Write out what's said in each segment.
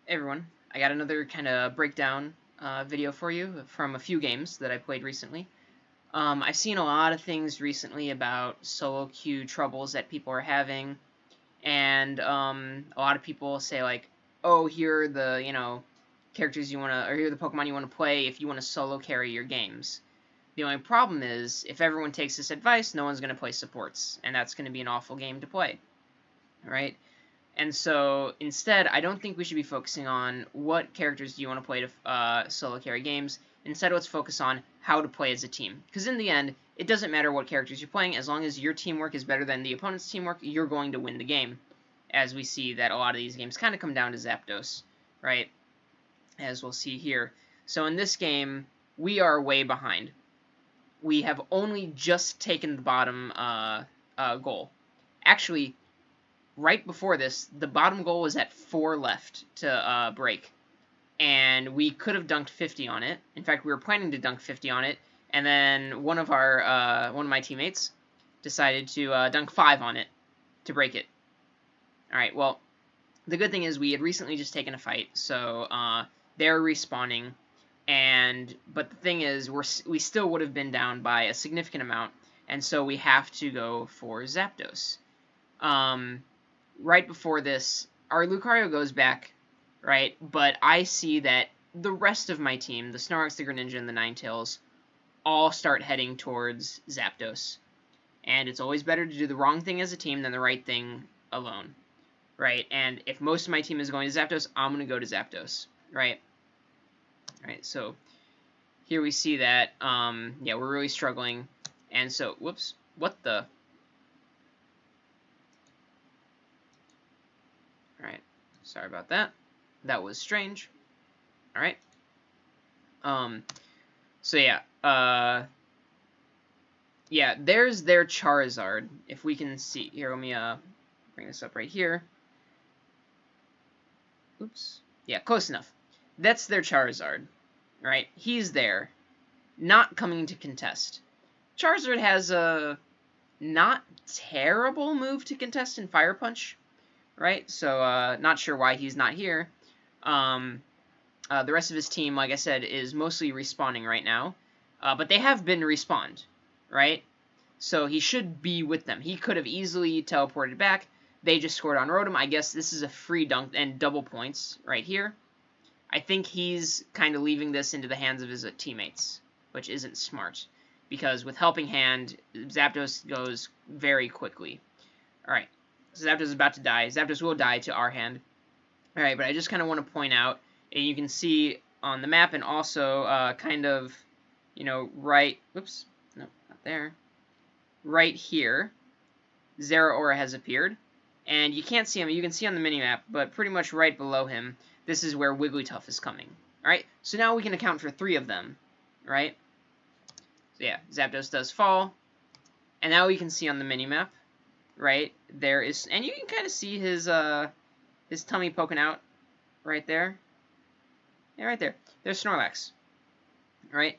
Hey everyone, I got another kind of breakdown video for you from a few games that I played recently. I've seen a lot of things recently about solo queue troubles that people are having, and a lot of people say like, "Oh, here are the characters you want to, or here are the Pokemon you want to play if you want to solo carry your games." The only problem is if everyone takes this advice, no one's going to play supports, and that's going to be an awful game to play, right? And so instead, I don't think we should be focusing on what characters do you want to play to solo carry games. Instead, let's focus on how to play as a team. Because in the end, it doesn't matter what characters you're playing. As long as your teamwork is better than the opponent's teamwork, you're going to win the game. As we see that a lot of these games kind of come down to Zapdos, right? As we'll see here. So in this game, we are way behind. We have only just taken the bottom goal. Actually, right before this, the bottom goal was at 4 left to break, and we could have dunked 50 on it. In fact, we were planning to dunk 50 on it, and then one of my teammates decided to dunk 5 on it to break it. All right, well, the good thing is we had recently just taken a fight, so they're respawning, but the thing is we still would have been down by a significant amount, and so we have to go for Zapdos. Right before this, our Lucario goes back, right? But I see that the rest of my team, the Snorlax, the Greninja, and the Ninetales, all start heading towards Zapdos. And it's always better to do the wrong thing as a team than the right thing alone, right? And if most of my team is going to Zapdos, I'm going to go to Zapdos, right? Right, so here we see that, yeah, we're really struggling. And so, whoops, what the... Alright, sorry about that. That was strange. Alright. So yeah, yeah, there's their Charizard. If we can see, here, let me, bring this up right here. Oops. Yeah, close enough. That's their Charizard, right? He's there, not coming to contest. Charizard has a not terrible move to contest in Fire Punch, right? So, not sure why he's not here. The rest of his team, like I said, is mostly respawning right now. But they have been respawned, right? So he should be with them. He could have easily teleported back. They just scored on Rotom. I guess this is a free dunk and double points right here. I think he's kind of leaving this into the hands of his teammates, which isn't smart. Because with Helping Hand, Zapdos goes very quickly. Alright, so Zapdos is about to die. Zapdos will die to our hand. Alright, but I just kind of want to point out, and you can see on the map, and also kind of, right, whoops, no, not there, right here, Zeraora has appeared, and you can't see him, you can see on the minimap, but pretty much right below him, this is where Wigglytuff is coming. Alright, so now we can account for 3 of them, right? So yeah, Zapdos does fall, and now we can see on the minimap, right, there is, and you can kind of see his tummy poking out right there. Yeah, right there. There's Snorlax, right?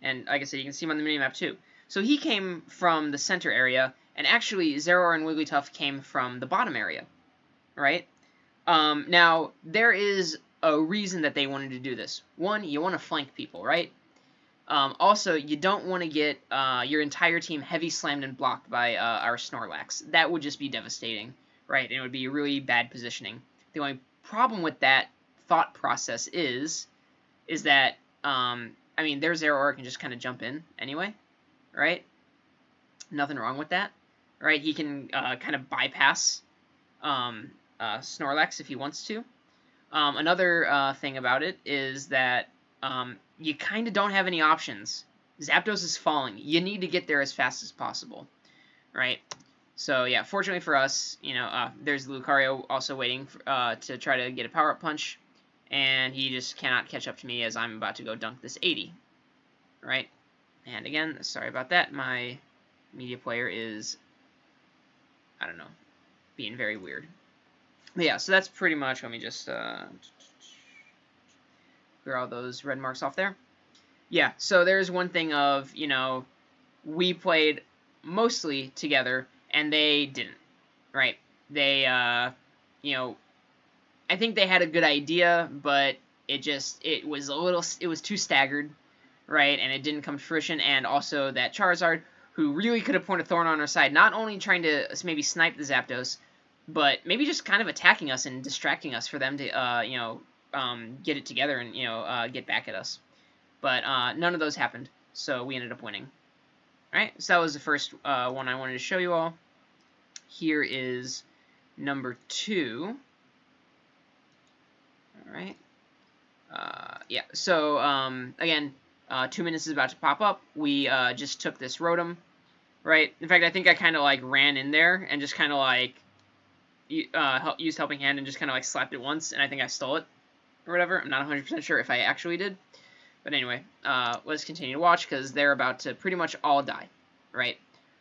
And like I said, you can see him on the minimap too. So he came from the center area, and actually Zeraora and Wigglytuff came from the bottom area, right? Now, there is a reason that they wanted to do this. One, you want to flank people, right? Also, you don't want to get your entire team heavy slammed and blocked by our Snorlax. That would just be devastating, right? And it would be really bad positioning. The only problem with that thought process is that, I mean, their Zeraora can just kind of jump in anyway, right? Nothing wrong with that, right? He can kind of bypass Snorlax if he wants to. Another thing about it is that you kind of don't have any options. Zapdos is falling. You need to get there as fast as possible, right? So yeah, fortunately for us, there's Lucario also waiting to try to get a power-up punch, and he just cannot catch up to me as I'm about to go dunk this 80, right? And again, sorry about that. My media player is, I don't know, being very weird. But yeah, so that's pretty much, let me just clear all those red marks off there. Yeah, so there's one thing of, we played mostly together, and they didn't, right? They, I think they had a good idea, but it was too staggered, right? And it didn't come to fruition. And also that Charizard, who really could have pointed Thorn on our side, not only trying to maybe snipe the Zapdos, but maybe just kind of attacking us and distracting us for them to, get it together and, get back at us. But none of those happened, so we ended up winning. Alright, so that was the first one I wanted to show you all. Here is number 2. Alright. Yeah, so, again, 2 minutes is about to pop up. We just took this Rotom, right? In fact, I think I kind of, like, ran in there and just kind of, like, used Helping Hand and just kind of, like, slapped it once, and I think I stole it, or whatever. I'm not 100% sure if I actually did. But anyway, let's continue to watch, because they're about to pretty much all die, right?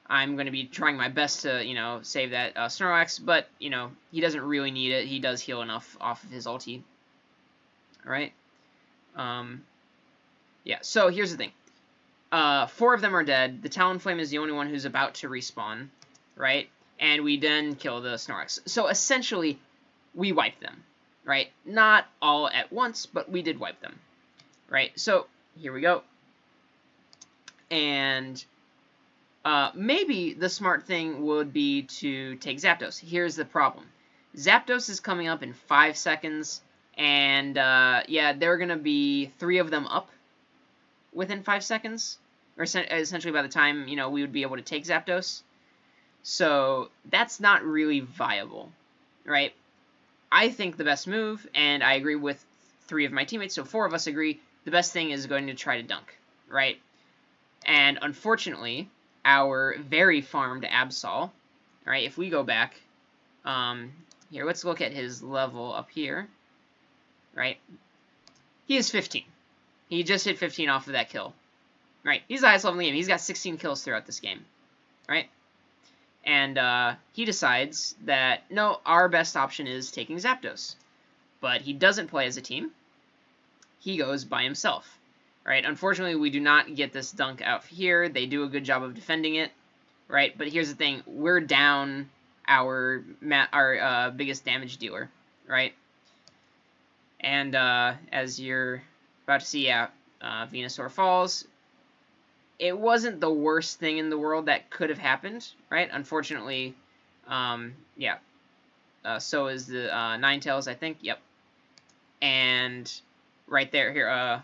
I'm going to be trying my best to, save that Snorlax, but, he doesn't really need it. He does heal enough off of his ulti. Alright? Yeah, so here's the thing. 4 of them are dead. The Talonflame is the only one who's about to respawn, right? And we then kill the Snorlax. So essentially, we wiped them, right? Not all at once, but we did wipe them, right? So here we go. And maybe the smart thing would be to take Zapdos. Here's the problem. Zapdos is coming up in 5 seconds, and yeah, there are going to be 3 of them up within 5 seconds, or essentially by the time, we would be able to take Zapdos. So that's not really viable, right? I think the best move, and I agree with 3 of my teammates, so 4 of us agree, the best thing is going to try to dunk, right? And unfortunately, our very farmed Absol, right, if we go back, here, let's look at his level up here, right? He is 15. He just hit 15 off of that kill, right? He's the highest level in the game. He's got 16 kills throughout this game, right? And he decides that, no, our best option is taking Zapdos. But he doesn't play as a team. He goes by himself, right? Unfortunately, we do not get this dunk out here. They do a good job of defending it, right? But here's the thing. We're down our biggest damage dealer, right? And as you're about to see, yeah, Venusaur falls. It wasn't the worst thing in the world that could have happened, right? Unfortunately, yeah. So is the Ninetales, I think. Yep. And right there, here, I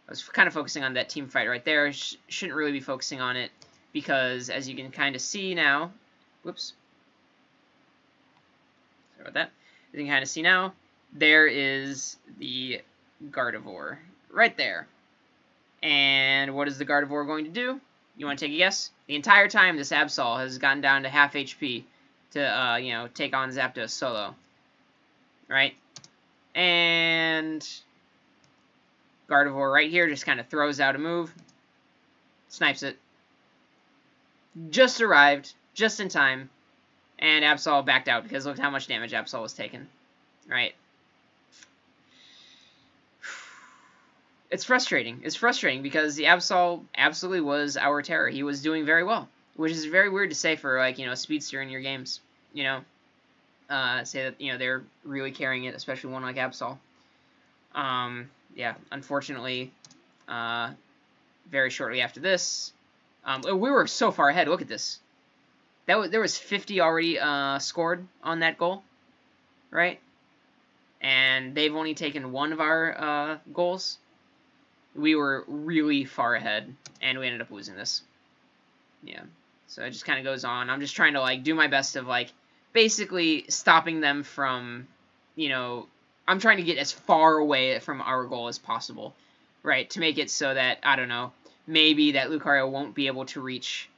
was kind of focusing on that team fight right there. Shouldn't really be focusing on it, because as you can kind of see now, whoops. Sorry about that. As you can kind of see now, there is the Gardevoir right there. And what is the Gardevoir going to do? You want to take a guess? The entire time, this Absol has gotten down to half HP to, take on Zapdos solo. Right? And Gardevoir right here just kind of throws out a move. Snipes it. Just arrived, just in time. And Absol backed out, because look how much damage Absol was taking. Right? It's frustrating. It's frustrating because the Absol absolutely was our terror. He was doing very well, which is very weird to say for, like, a speedster in your games, say that, they're really carrying it, especially one like Absol. Yeah, unfortunately, very shortly after this, we were so far ahead. Look at this. There was 50 already scored on that goal, right? And they've only taken 1 of our goals. We were really far ahead, and we ended up losing this. Yeah, so it just kind of goes on. I'm just trying to, like, do my best of, like, basically stopping them from, I'm trying to get as far away from our goal as possible, right? To make it so that, I don't know, maybe that Lucario won't be able to reach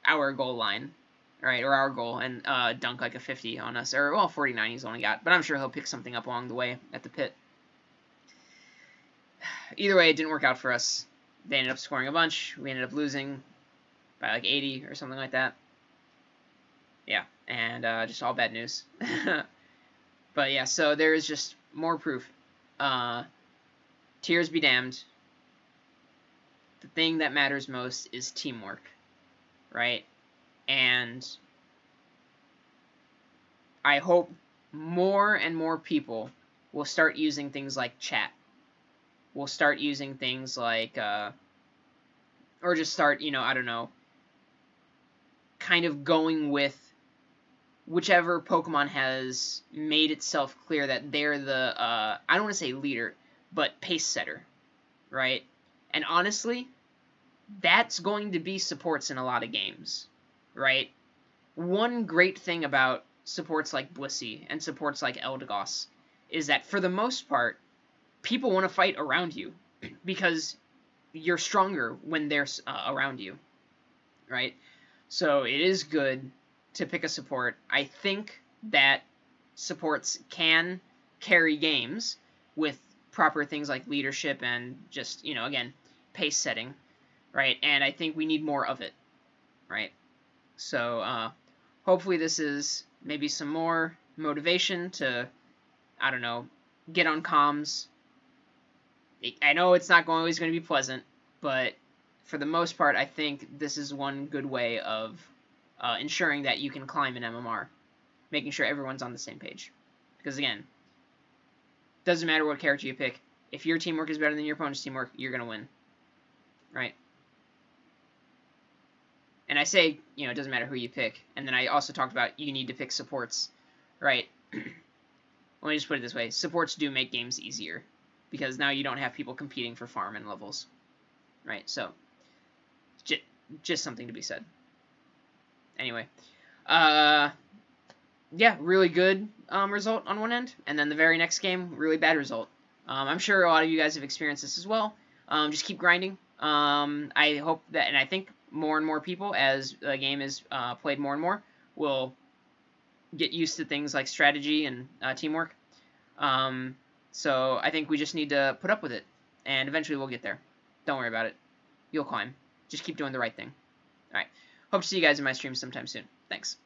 our goal line, right, or our goal, and dunk like a 50 on us, or, well, 49 he's only got, but I'm sure he'll pick something up along the way at the pit. Either way, it didn't work out for us. They ended up scoring a bunch. We ended up losing by like 80 or something like that. Yeah, and just all bad news. But yeah, so there is just more proof. Tears be damned. The thing that matters most is teamwork, right? And I hope more and more people will start using things like chat. Will start using things like, or just start, I don't know, kind of going with whichever Pokemon has made itself clear that they're the, I don't want to say leader, but pace setter, right? And honestly, that's going to be supports in a lot of games, right? One great thing about supports like Blissey and supports like Eldegoss is that for the most part, people want to fight around you because you're stronger when they're around you, right? So it is good to pick a support. I think that supports can carry games with proper things like leadership and just, again, pace setting, right? And I think we need more of it, right? So hopefully this is maybe some more motivation to, I don't know, get on comms. I know it's not always going to be pleasant, but for the most part, I think this is one good way of ensuring that you can climb an MMR, making sure everyone's on the same page. Because again, doesn't matter what character you pick, if your teamwork is better than your opponent's teamwork, you're going to win, right? And I say, it doesn't matter who you pick, and then I also talked about you need to pick supports, right? Let me just put it this way, supports do make games easier, because now you don't have people competing for farm and levels, right? So, just something to be said. Anyway, yeah, really good result on one end, and then the very next game, really bad result. I'm sure a lot of you guys have experienced this as well. Just keep grinding. I hope that, and I think more and more people, as the game is played more and more, will get used to things like strategy and teamwork. So I think we just need to put up with it, and eventually we'll get there. Don't worry about it. You'll climb. Just keep doing the right thing. All right. Hope to see you guys in my stream sometime soon. Thanks.